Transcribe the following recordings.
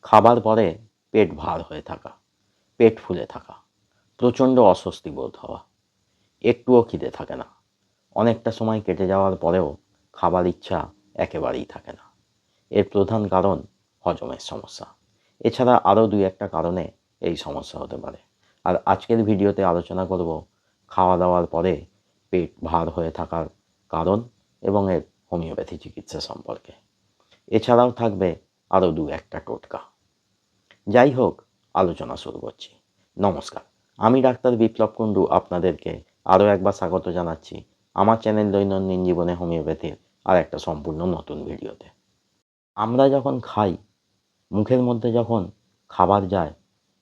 খাবার পরে পেট ভার হয়ে থাকা, পেট ফুলে থাকা, প্রচণ্ড অস্বস্তি বোধ হওয়া, একটুও খিদে থাকে না, অনেকটা সময় কেটে যাওয়ার পরেও খাবার ইচ্ছা একেবারেই থাকে না। এর প্রধান কারণ হজমের সমস্যা। এছাড়া আরও দুই একটা কারণে এই সমস্যা হতে পারে। আর আজকের ভিডিওতে আলোচনা করব খাওয়া দাওয়ার পরে পেট ভার হয়ে থাকার কারণ এবং এর হোমিওপ্যাথি চিকিৎসা সম্পর্কে। এছাড়াও থাকবে আরও দু একটা টোটকা। যাই হোক, আলোচনা শুরু করছি। নমস্কার, আমি ডাক্তার বিপ্লব কুণ্ডু আপনাদেরকে আরও একবার স্বাগত জানাচ্ছি আমার চ্যানেল দৈনন্দিন জীবনে হোমিওপ্যাথির আর একটা সম্পূর্ণ নতুন ভিডিওতে। আমরা যখন খাই, মুখের মধ্যে যখন খাবার যায়,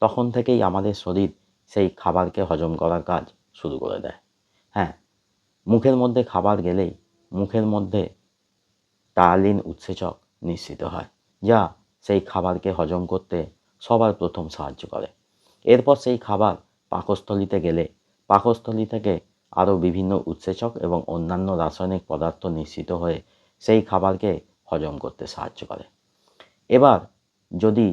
তখন থেকেই আমাদের শরীর সেই খাবারকে হজম করার কাজ শুরু করে দেয়। হ্যাঁ, মুখের মধ্যে খাবার গেলেই মুখের মধ্যে টায়ালিন উৎসেচক নিঃসৃত হয়, যা সেই খাবারকে হজম করতে সবার প্রথম সাহায্য করে। এরপর সেই খাবার পাকস্থলিতে গেলে পাকস্থলী থেকে আরও বিভিন্ন উৎসেচক এবং অন্যান্য রাসায়নিক পদার্থ নিঃসৃত হয়ে সেই খাবারকে হজম করতে সাহায্য করে। এবার যদি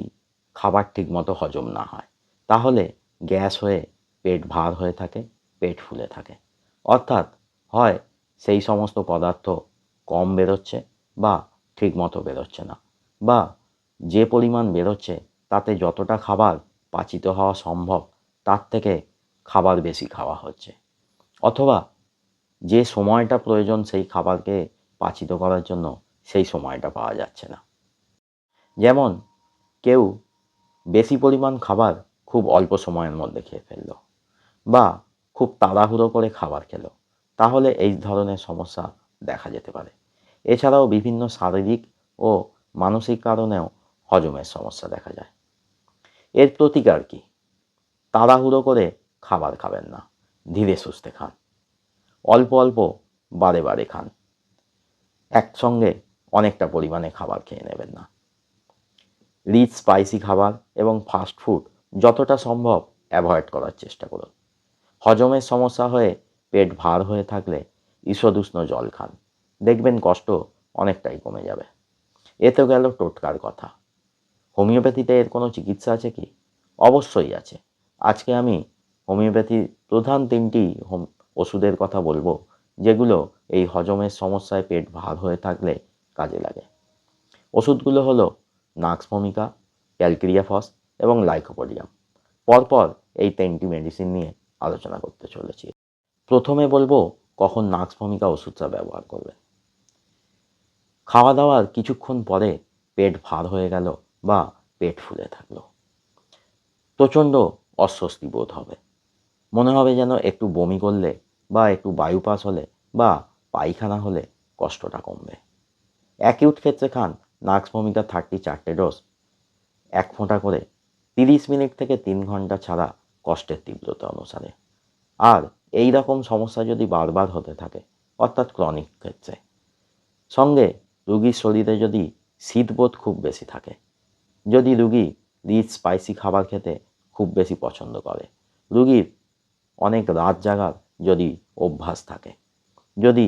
খাবার ঠিকমতো হজম না হয়, তাহলে গ্যাস হয়ে পেট ভার হয়ে থাকে, পেট ফুলে থাকে। অর্থাৎ হয় সেই সমস্ত পদার্থ কম বেরোচ্ছে বা ঠিকমতো বেরোচ্ছে না, বা যে পরিমাণ বেরোচ্ছে তাতে যতটা খাবার পাচিত হওয়া সম্ভব তার থেকে খাবার বেশি খাওয়া হচ্ছে, অথবা যে সময়টা প্রয়োজন সেই খাবারকে পাচিত করার জন্য সেই সময়টা পাওয়া যাচ্ছে না। যেমন কেউ বেশি পরিমাণ খাবার খুব অল্প সময়ের মধ্যে খেয়ে ফেললো, বা খুব তাড়াহুড়ো করে খাবার খেলো, তাহলে এই ধরনের সমস্যা দেখা যেতে পারে। এছাড়াও বিভিন্ন শারীরিক ও মানসিক কারণেও হজমের সমস্যা দেখা যায়। এর প্রতিকার কী? তাড়াহুড়ো করে খাবার খাবেন না, ধীরে সুস্থে খান, অল্প অল্প বারে বারে খান, একসঙ্গে অনেকটা পরিমাণে খাবার খেয়ে নেবেন না। রিচ স্পাইসি খাবার এবং ফাস্ট ফুড যতটা সম্ভব অ্যাভয়েড করার চেষ্টা করুন। হজমের সমস্যা হয়ে পেট ভার হয়ে থাকলে ঈষদুষ্ণ জল খান, দেখবেন কষ্ট অনেকটাই কমে যাবে। এ তো গেল টোটকার কথা। হোমিওপ্যাথিতে এর কোনো চিকিৎসা আছে কি? অবশ্যই আছে। আজকে আমি হোমিওপ্যাথির প্রধান তিনটি ওষুধের কথা বলবো, যেগুলো এই হজমের সমস্যায় পেট ভার হয়ে থাকলে কাজে লাগে। ওষুধগুলো হলো নাক্স ভমিকা, ক্যালক্রিয়াফস এবং লাইকোপোডিয়াম। পরপর এই তিনটি মেডিসিন নিয়ে আলোচনা করতে চলেছি। প্রথমে বলবো কখন নাক্স ভমিকা ওষুধটা ব্যবহার করবে। খাওয়া দাওয়ার কিছুক্ষণ পরে পেট ভার হয়ে গেল বা পেট ফুলে থাকলো, প্রচণ্ড অস্বস্তি বোধ হবে, মনে হবে যেন একটু বমি করলে বা একটু বায়ু পাস হলে বা পায়খানা হলে কষ্টটা কমবে। অ্যাকিউট ক্ষেত্রে খান নাক্স ভমিকা 34টে ডোজ, 1 ফোঁটা করে 30 মিনিট থেকে 3 ঘন্টা ছাড়া কষ্টের তীব্রতা অনুসারে। আর এই রকম সমস্যা যদি বারবার হতে থাকে, অর্থাৎ ক্রনিক ক্ষেত্রে, সঙ্গে রুগীর শরীরে যদি শীতবোধ খুব বেশি থাকে, যদি রুগী রিচ স্পাইসি খাবার খেতে খুব বেশি পছন্দ করে, রুগীর অনেক রাত জাগার যদি অভ্যাস থাকে, যদি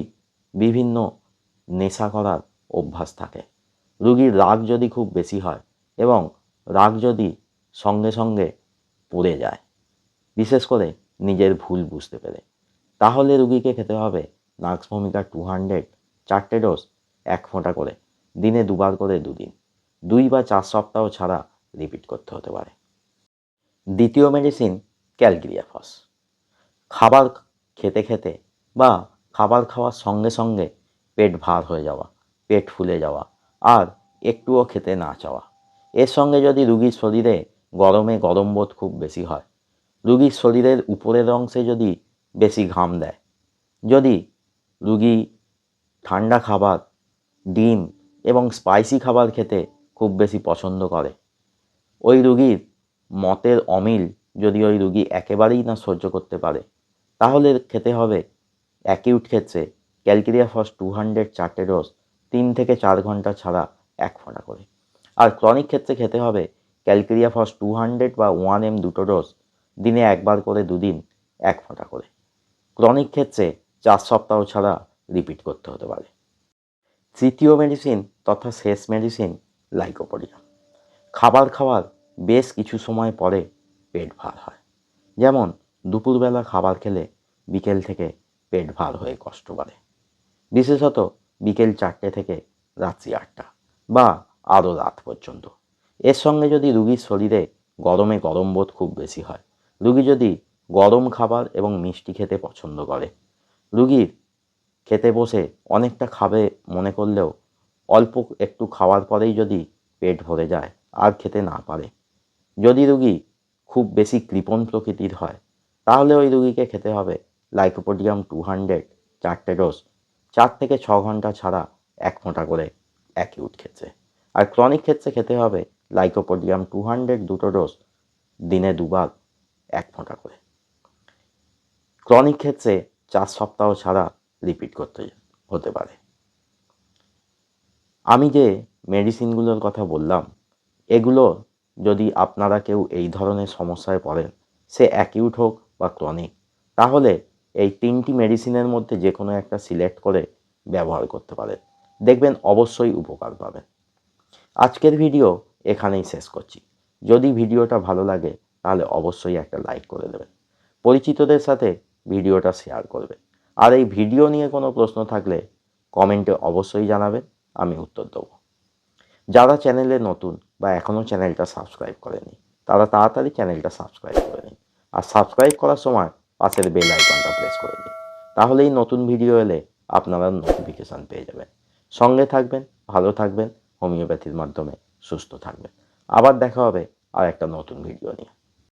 বিভিন্ন নেশা করার অভ্যাস থাকে, রুগীর রাগ যদি খুব বেশি হয় এবং রাগ যদি সঙ্গে সঙ্গে পড়ে যায়, বিশেষ করে নিজের ভুল বুঝতে পেরে, তাহলে রুগীকে খেতে হবে নাক্স ভমিকা 200 4টে ডোজ, 1 ফোঁটা করে, দিনে 2বার করে 2 দিন, 2 বা 4 সপ্তাহ ছাড়া রিপিট করতে হতে পারে। দ্বিতীয় মেডিসিন ক্যালক্রিয়াফস। খাবার খেতে খেতে বা খাবার খাওয়ার সঙ্গে সঙ্গে পেট ভার হয়ে যাওয়া, পেট ফুলে যাওয়া আর একটুও খেতে না চাওয়া, এর সঙ্গে যদি রুগীর শরীরে গরমে গরম বোধ খুব বেশি হয়, রুগীর শরীরের উপরের অংশে যদি বেশি ঘাম দেয়, যদি রুগী ঠান্ডা খাবার, ডিম এবং স্পাইসি খাবার খেতে খুব বেশি পছন্দ করে, ওই রুগীর মতের অমিল যদি ওই রুগী একেবারেই না সহ্য করতে পারে, তাহলে খেতে হবে অ্যাকিউট ক্ষেত্রে ক্যালক্রিয়াফস 200 4টে ডোজ, 3 থেকে 4 ঘন্টা ছাড়া 1 ফোঁটা করে। আর ক্রনিক ক্ষেত্রে খেতে হবে ক্যালক্রিয়াফস 200 বা 1M 2টো ডোজ, দিনে 1বার করে 2 দিন, 1 ফোঁটা করে। ক্রনিক ক্ষেত্রে 4 সপ্তাহ ছাড়া রিপিট করতে হতে পারে। তৃতীয় মেডিসিন তথা শেষ মেডিসিন লাইকোপোডিয়াম। খাবার খাওয়ার বেশ কিছু সময় পরে পেট ভার হয়। যেমন দুপুরবেলা খাবার খেলে বিকেল থেকে পেট ভার হয়ে কষ্ট বাড়ে, বিশেষত বিকেল 4টে থেকে রাত্রি 8টা বা আরও রাত পর্যন্ত। এর সঙ্গে যদি রুগীর শরীরে গরমে গরম বোধ খুব বেশি হয়, রুগী যদি গরম খাবার এবং মিষ্টি খেতে পছন্দ করে, রুগীর খেতে বসে অনেকটা খাবে মনে করলেও অল্প একটু খাওয়ার পরেই যদি পেট ভরে যায় আর খেতে না পারে, যদি রুগী খুব বেশি কৃপণ প্রকৃতির হয়, তাহলে ওই রুগীকে খেতে হবে লাইকোপোডিয়াম 200 4টে ডোজ 4 থেকে 6 ঘন্টা ছাড়া 1 ফোঁটা করে অ্যাকিউট ক্ষেত্রে। আর ক্রনিক ক্ষেত্রে খেতে হবে লাইকোপোডিয়াম 200 2টো ডোজ দিনে 2বার 1 ফোঁটা করে। ক্রনিক ক্ষেত্রে 4 সপ্তাহ ছাড়া রিপিট করতে হতে পারে। আমি যে মেডিসিনগুলোর কথা বললাম, এগুলো যদি আপনারা কেউ এই ধরনের সমস্যায় পড়েন, সে অ্যাকিউট হোক বা ক্রনিক, তাহলে এই 3টি মেডিসিনের মধ্যে যে কোনো একটা সিলেক্ট করে ব্যবহার করতে পারেন। দেখবেন অবশ্যই উপকার পাবেন। আজকের ভিডিও এখানেই শেষ করছি। যদি ভিডিওটা ভালো লাগে তাহলে অবশ্যই একটা লাইক করে দেবেন, পরিচিতদের সাথে ভিডিওটা শেয়ার করবেন। আর এই ভিডিও নিয়ে কোনো প্রশ্ন থাকলে কমেন্টে অবশ্যই জানাবেন, আমি উত্তর দেবো। যারা চ্যানেলে নতুন বা এখনও চ্যানেলটা সাবস্ক্রাইব করেনি, তারা তাড়াতাড়ি চ্যানেলটা সাবস্ক্রাইব করে নিন। আর সাবস্ক্রাইব করার সময় পাশের বেল আইকনটা প্রেস করে দিন, তাহলেই নতুন ভিডিও এলে আপনারা নোটিফিকেশান পেয়ে যাবেন। সঙ্গে থাকবেন, ভালো থাকবেন, হোমিওপ্যাথির মাধ্যমে সুস্থ থাকবেন। আবার দেখা হবে আর একটা নতুন ভিডিও নিয়ে।